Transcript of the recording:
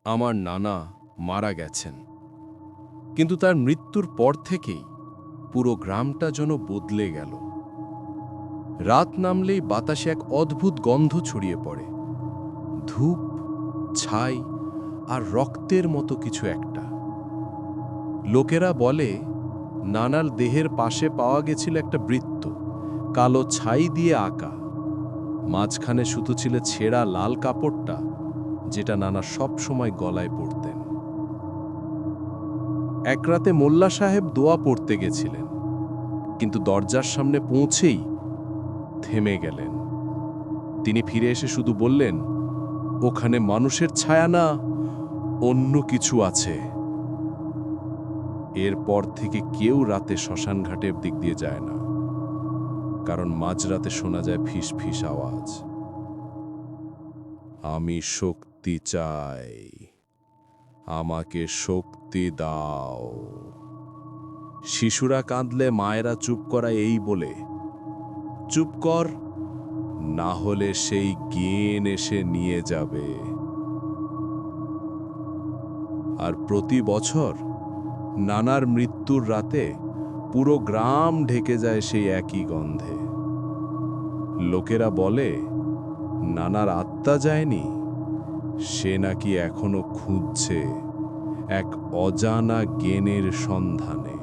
আমার নানা মারা গেছেন, কিন্তু তার মৃত্যুর পর থেকেই পুরো গ্রামটা যেন বদলে গেল। রাত নামলেই বাতাসে এক অদ্ভুত গন্ধ ছড়িয়ে পড়ে, ধূপ, ছাই আর রক্তের মতো কিছু একটা। লোকেরা বলে নানার দেহের পাশে পাওয়া গেছিল একটা বৃত্ত, কালো ছাই দিয়ে আঁকা। মাঝখানে শুধু ছিল ছেঁড়া লাল কাপড়টা, যেটা নানা সব সময় গলায় পরতেন। এক রাতে মোল্লা সাহেব দোয়া পড়তে গেছিলেন, কিন্তু দরজার সামনে পৌঁছেই থেমে গেলেন। তিনি ফিরে এসে শুধু বললেন, ওখানে মানুষের ছায়া না, অন্য কিছু আছে। এরপর থেকে কেউ রাতে শ্মশানঘাটের দিক দিয়ে যায় না, কারণ মাঝরাতে শোনা যায় ফিস ফিস আওয়াজ। আমি শক্তি চাই, আমাকে শক্তি দাও। শিশুরা কাঁদলে মায়েরা চুপ করা এই বলে, চুপ কর, না হলে সেই জ্ঞান এসে নিয়ে যাবে। আর প্রতি বছর নানার মৃত্যুর রাতে পুরো গ্রাম ঢেকে যায় সেই একই গন্ধে। লোকেরা বলে নানার আত্মা যায়নি, সে নাকি এখনো খুঁজছে এক অজানা জ্ঞানের সন্ধানে।